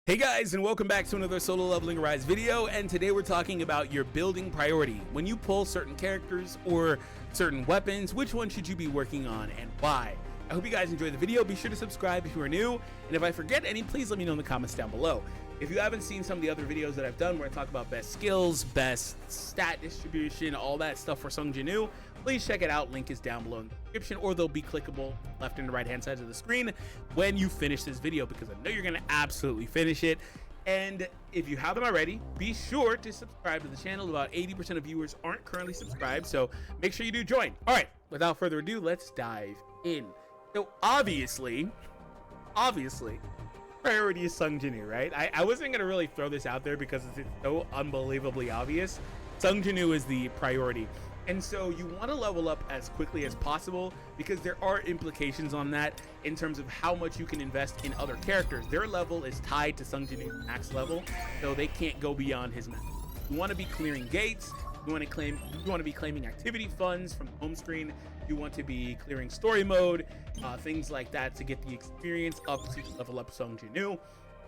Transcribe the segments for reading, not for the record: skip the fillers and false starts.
Hey guys, and welcome back to another Solo Leveling Rise video, and today we're talking about your building priority. When you pull certain characters or certain weapons, which one should you be working on and why? I hope you guys enjoyed the video. Be sure to subscribe if you are new, and if I forget any, please let me know in the comments down below. If you haven't seen some of the other videos that I've done where I talk about best skills, best stat distribution, all that stuff for Sung Jin-woo, please check it out. Link is down below in the description, or they'll be clickable left and right hand sides of the screen when you finish this video, because I know you're going to absolutely finish it. And if you haven't already, be sure to subscribe to the channel. About 80% of viewers aren't currently subscribed, so make sure you do join. All right, without further ado, let's dive in. So obviously, priority is Sung Jin-woo, right? I wasn't going to really throw this out there because it's so unbelievably obvious. Sung Jin-woo is the priority. And so you want to level up as quickly as possible, because there are implications on that in terms of how much you can invest in other characters. Their level is tied to Sung Jin-woo's max level, so they can't go beyond his max. You want to be clearing gates. You want to be claiming activity funds from the home screen. You want to be clearing story mode, things like that, to get the experience up to level up Sung Jin-woo.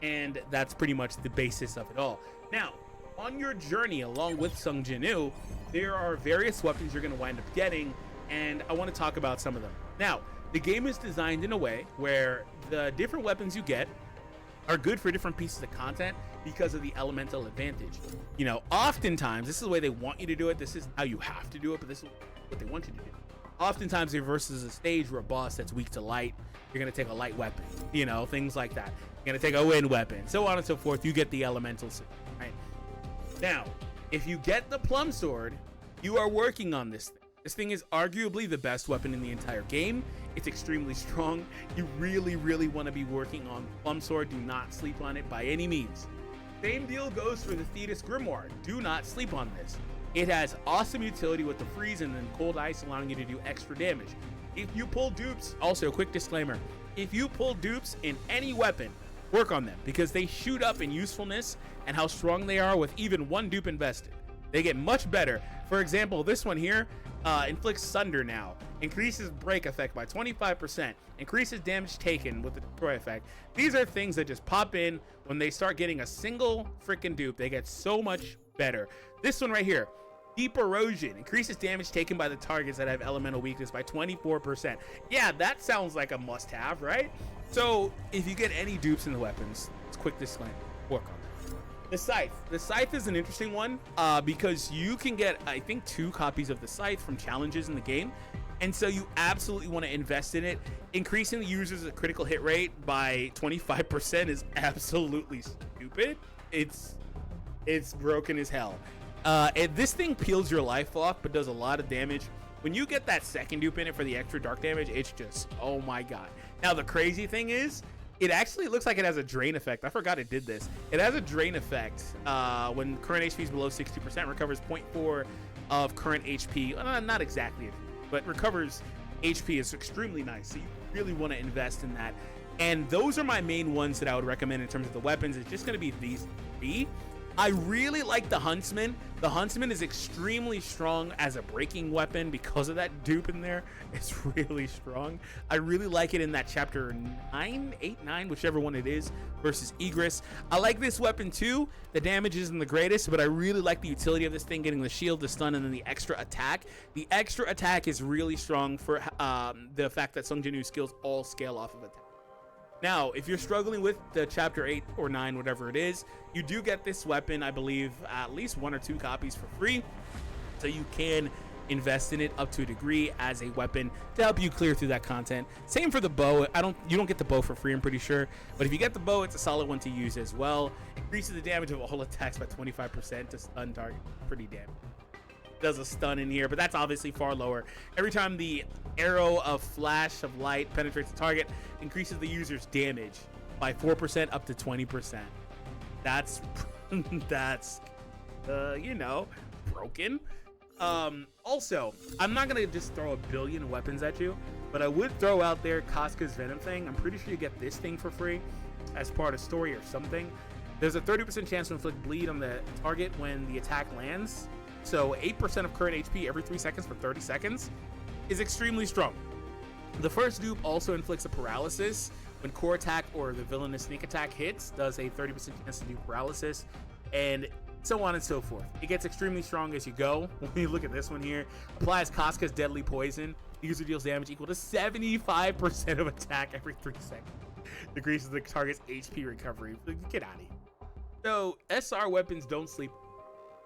And that's pretty much the basis of it all. Now, on your journey along with Sung Jin-woo, there are various weapons you're going to wind up getting, and I want to talk about some of them. Now, the game is designed in a way where the different weapons you get are good for different pieces of content because of the elemental advantage. You know, oftentimes, this is the way they want you to do it. This isn't how you have to do it, but this is what they want you to do. Oftentimes, it versus a stage where a boss that's weak to light, you're going to take a light weapon, you know, things like that. You're going to take a wind weapon, so on and so forth. You get the elemental suit, right? Now, if you get the plum sword, you are working on this thing. This thing is arguably the best weapon in the entire game. It's extremely strong. You really, really want to be working on plum sword. Do not sleep on it by any means. Same deal goes for the Thetis Grimoire. Do not sleep on this. It has awesome utility with the freeze and then cold ice, allowing you to do extra damage. If you pull dupes, also quick disclaimer, if you pull dupes in any weapon, work on them, because they shoot up in usefulness and how strong they are with even one dupe invested. They get much better. For example, this one here inflicts Sunder now, increases break effect by 25%, increases damage taken with the destroy effect. These are things that just pop in when they start getting a single freaking dupe. They get so much better. This one right here, Deep Erosion, increases damage taken by the targets that have elemental weakness by 24%. Yeah, that sounds like a must-have, right? So if you get any dupes in the weapons, it's quick disclaimer, work on it. The Scythe. The Scythe is an interesting one because you can get, I think, 2 copies of the Scythe from challenges in the game. And so you absolutely want to invest in it. Increasing the user's critical hit rate by 25% is absolutely stupid. It's broken as hell. This thing peels your life off, but does a lot of damage. When you get that second dupe in it for the extra dark damage, it's just, oh my god. Now, the crazy thing is, it actually looks like it has a drain effect. I forgot it did this. It has a drain effect. When current HP is below 60%, recovers 0.4 of current HP. Not exactly, but recovers HP is extremely nice. So you really want to invest in that. And those are my main ones that I would recommend in terms of the weapons. It's just going to be these 3. I really like the Huntsman. The Huntsman is extremely strong as a breaking weapon because of that dupe in there. It's really strong. I really like it in that chapter 9, 8, 9, whichever one it is, versus Egress. I like this weapon too. The damage isn't the greatest, but I really like the utility of this thing, getting the shield, the stun, and then the extra attack. The extra attack is really strong for the fact that Sung Jin-woo's skills all scale off of attack. Now, if you're struggling with the chapter 8 or 9, whatever it is, you do get this weapon, I believe, at least 1 or 2 copies for free. So you can invest in it up to a degree as a weapon to help you clear through that content. Same for the bow. You don't get the bow for free, I'm pretty sure. But if you get the bow, it's a solid one to use as well. Increases the damage of all attacks by 25% to stun target. Pretty damn. Does a stun in here, but that's obviously far lower. Every time the arrow of flash of light penetrates the target, increases the user's damage by 4% up to 20%. That's you know, broken. Also, I'm not gonna just throw a billion weapons at you, but I would throw out there Casca's Venom thing. I'm pretty sure you get this thing for free as part of story or something. There's a 30% chance to inflict bleed on the target when the attack lands. So 8% of current HP every 3 seconds for 30 seconds is extremely strong. The first dupe also inflicts a paralysis when core attack or the villainous sneak attack hits, does a 30% chance to do paralysis, and so on and so forth. It gets extremely strong as you go. When you look at this one here, applies Casca's deadly poison. The user deals damage equal to 75% of attack every 3 seconds. Decreases the target's HP recovery. Get out of here. So SR weapons don't sleep.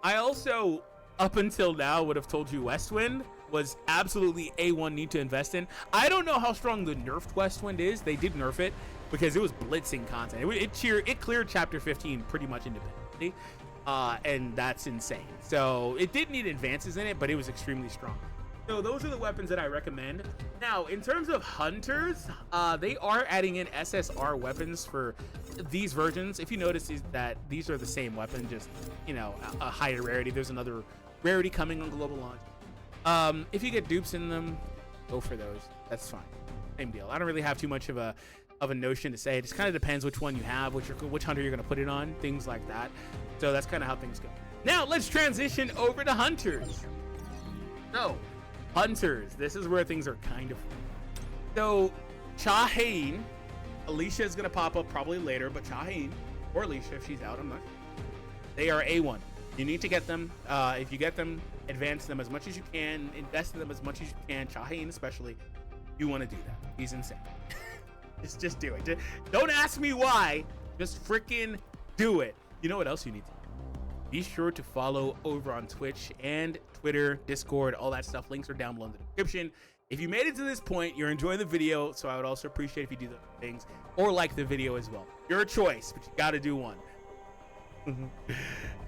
I also, up until now, would have told you Westwind was absolutely A1 need to invest in. I don't know how strong the nerfed Westwind is. They did nerf it because it was blitzing content. It cleared chapter 15 pretty much independently, and that's insane. So it did need advances in it, but it was extremely strong. So those are the weapons that I recommend. Now, in terms of hunters, they are adding in SSR weapons for these versions. If you notice that these are the same weapon, just, you know, a higher rarity. There's another rarity coming on global launch. If you get dupes in them, go for those. That's fine. Same deal. I don't really have too much of a notion to say. It just kind of depends which one you have, which hunter you're going to put it on, things like that. So that's kind of how things go. Now let's transition over to hunters. So hunters, this is where things are kind of fun. So Chahane, Alicia is going to pop up probably later, but Chahane or Alicia, if she's out, I'm not sure. They are A1. You need to get them. If you get them, advance them as much as you can, invest in them as much as you can. Chahane especially, you want to do that. He's insane. just do it. Don't ask me why. Just freaking do it. You know what else you need to do? Be sure to follow over on Twitch and Twitter, Discord, all that stuff. Links are down below in the description. If you made it to this point, you're enjoying the video, so I would also appreciate if you do those things or like the video as well. Your choice, but you got to do one.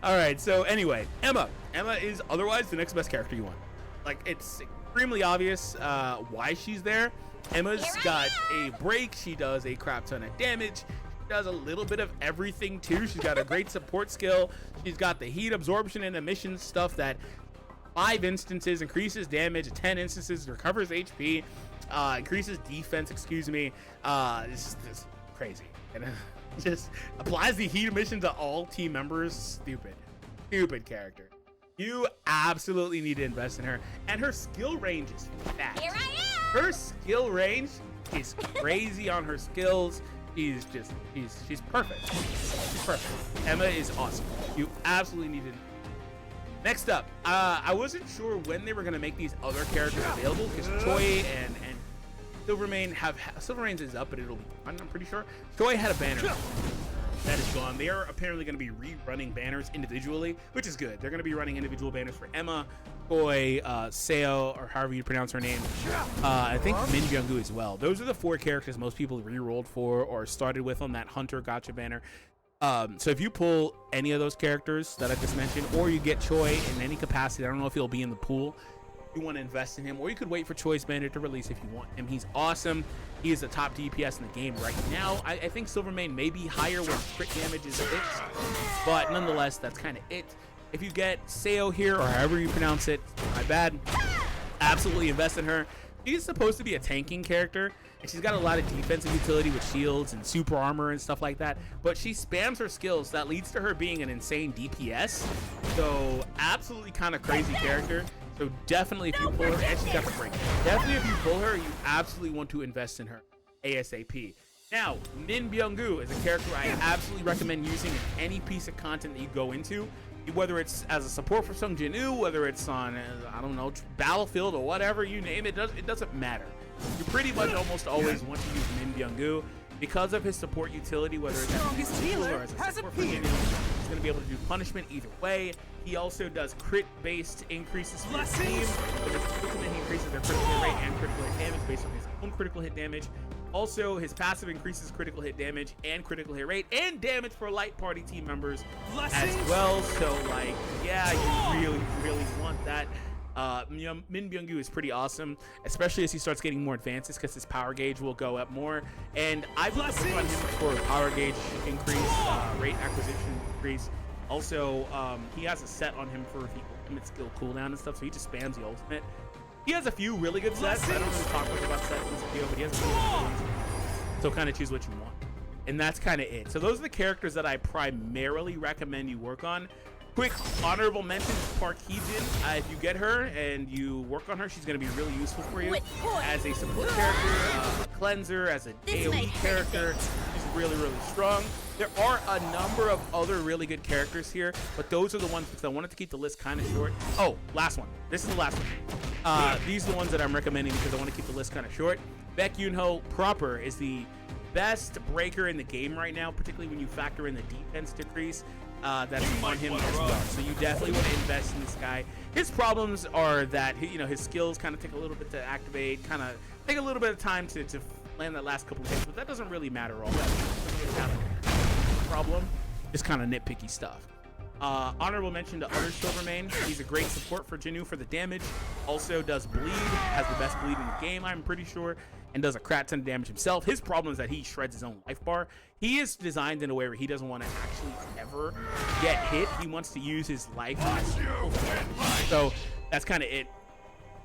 All right, so anyway, Emma is otherwise the next best character you want. Like, it's extremely obvious why she's there. Emma's got a break. She does a crap ton of damage. She does a little bit of everything too. She's got a great support skill. She's got the heat absorption and emission stuff that 5 instances increases damage, 10 instances recovers HP, increases defense, excuse me. It's just crazy. And just applies the heat emission to all team members. Stupid character. You absolutely need to invest in her, and her skill range is fast. Here I am. Her skill range is crazy on her skills. She's perfect. She's perfect. Emma is awesome. You absolutely need to. Next up, I wasn't sure when they were gonna make these other characters available because Choi and Silvermane's is up, but it'll be gone, I'm pretty sure. Choi had a banner that is gone. They are apparently going to be rerunning banners individually, which is good. They're going to be running individual banners for Emma, Choi, Seo, or however you pronounce her name. I think Min Byung-gu as well. Those are the 4 characters most people re-rolled for or started with on that Hunter Gotcha banner. So if you pull any of those characters that I just mentioned, or you get Choi in any capacity, I don't know if he'll be in the pool, you want to invest in him, or you could wait for Choi's banner to release if you want him. He's awesome. He is the top DPS in the game right now. I think Silvermane may be higher when crit damage is fixed, but nonetheless, that's kind of it. If you get Seo here, or however you pronounce it, my bad, absolutely invest in her. She's supposed to be a tanking character, and she's got a lot of defensive utility with shields and super armor and stuff like that, but she spams her skills. That leads to her being an insane DPS, so absolutely kind of crazy character. So definitely if you pull her, and she's got the break. Definitely if you pull her, you absolutely want to invest in her ASAP. Now, Min Byung-gu is a character I absolutely recommend using in any piece of content that you go into, whether it's as a support for Sung Jin-woo, whether it's on, I don't know, Battlefield or whatever, you name it, it doesn't matter. You pretty much almost always want to use Min Byung-gu because of his support utility, whether it's as a healer or as a support for Jin-woo. He's going to be able to do punishment either way. He also does crit-based increases for his team. With his ultimate, he increases their critical hit rate and critical hit damage based on his own critical hit damage. Also, his passive increases critical hit damage and critical hit rate and damage for light party team members as well. So, like, yeah, you really want that. Min Byung-gu is pretty awesome, especially as he starts getting more advances because his power gauge will go up more. And I've been looking on him for power gauge increase, rate acquisition increase. Also, he has a set on him for the ultimate skill cooldown and stuff, so he just spams the ultimate. He has a few really good sets. I don't really talk much about sets in this video, but he has a few really good ones. So kind of choose what you want. And that's kind of it. So those are the characters that I primarily recommend you work on. Quick honorable mention to Park Heejin. If you get her and you work on her, she's going to be really useful for you as a support character, a cleanser, as an AoE character. She's really, really strong. There are a number of other really good characters here, but those are the ones because I wanted to keep the list kind of short. Oh, last one. This is the last one. These are the ones that I'm recommending because I want to keep the list kind of short. Baek Yoonho proper is the best breaker in the game right now, particularly when you factor in the defense decrease that's on him as well. So you definitely want to invest in this guy. His problems are that his skills kind of take a little bit to activate, kind of take a little bit of time to land that last couple of hits, but that doesn't really matter all that much. Problem, just kind of nitpicky stuff. Honorable mention to other Silvermane. He's a great support for Jinu for the damage. Also does bleed, has the best bleed in the game, I'm pretty sure, and does a crap ton of damage himself. His problem is that he shreds his own life bar. He is designed in a way where he doesn't want to actually ever get hit. He wants to use his life as so that's kind of it.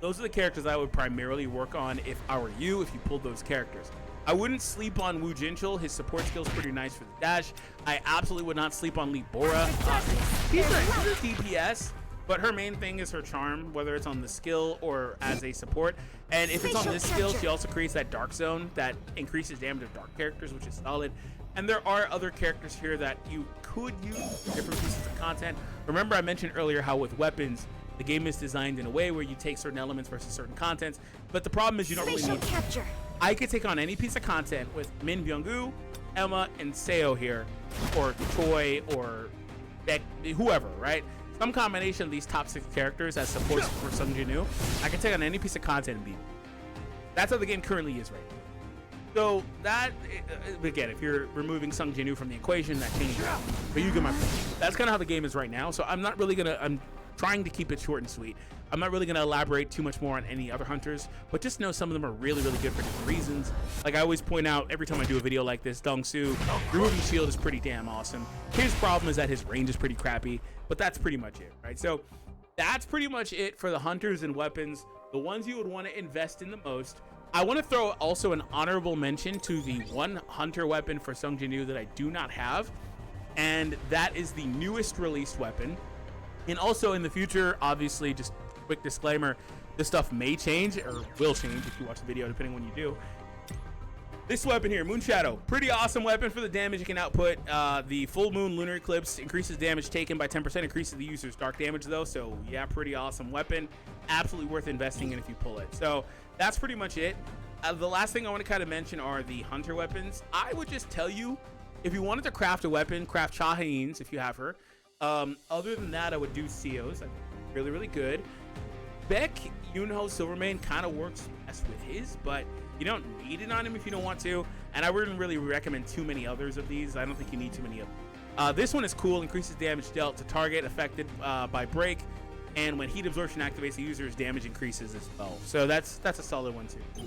Those are the characters I would primarily work on if I were you, if you pulled those characters. I wouldn't sleep on Woo Jinchul. His support skill's pretty nice for the dash. I absolutely would not sleep on Lee Bora. He's a DPS, but her main thing is her charm, whether it's on the skill or as a support. And if it's on this skill, she also creates that dark zone that increases damage of dark characters, which is solid. And there are other characters here that you could use different pieces of content. Remember, I mentioned earlier how with weapons, the game is designed in a way where you take certain elements versus certain contents. But the problem is you don't really need capture. I could take on any piece of content with Min Byung-gu, Emma, and Seo here, or Choi, or Beck, whoever, right? Some combination of these top 6 characters as supports for Sung Jin-woo. I can take on any piece of content and beat it. That's how the game currently is right now. So that, again, if you're removing Sung Jin-woo from the equation, that changes. But you get my point. That's kind of how the game is right now. So I'm not really I'm trying to keep it short and sweet. I'm not really going to elaborate too much more on any other hunters, but just know some of them are really, really good for different reasons. Like I always point out every time I do a video like this, Dong-soo, removing shield is pretty damn awesome. His problem is that his range is pretty crappy, but that's pretty much it, right? So that's pretty much it for the hunters and weapons, the ones you would want to invest in the most. I want to throw also an honorable mention to the one hunter weapon for Sung Jin-woo that I do not have, and that is the newest released weapon. And also in the future, obviously, just quick disclaimer, this stuff may change or will change if you watch the video, depending on when you do. This weapon here, Moon Shadow, pretty awesome weapon for the damage it can output. The full moon lunar eclipse increases damage taken by 10%, increases the user's dark damage though. So yeah, pretty awesome weapon. Absolutely worth investing in if you pull it. So that's pretty much it. The last thing I want to kind of mention are the hunter weapons. I would just tell you, if you wanted to craft a weapon, craft Cha Hain's if you have her. Other than that, I would do Seo's. Really, really good. Baek Yoonho Silvermane kind of works best with his, but you don't need it on him if you don't want to. And I wouldn't really recommend too many others of these. I don't think you need too many of them. This one is cool. Increases damage dealt to target affected by break. And when heat absorption activates, the user's damage increases as well. So that's a solid one too.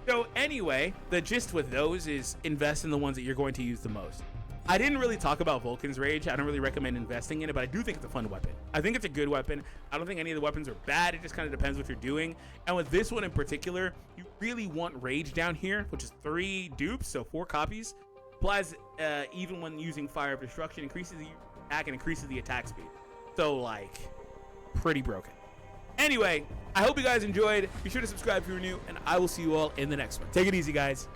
So anyway, the gist with those is invest in the ones that you're going to use the most. I didn't really talk about Vulcan's Rage. I don't really recommend investing in it, but I do think it's a fun weapon. I think it's a good weapon. I don't think any of the weapons are bad. It just kind of depends what you're doing. And with this one in particular, you really want Rage down here, which is 3 dupes, so 4 copies. Applies even when using Fire of Destruction, increases the attack and increases the attack speed. So, like, pretty broken. Anyway, I hope you guys enjoyed. Be sure to subscribe if you're new, and I will see you all in the next one. Take it easy, guys.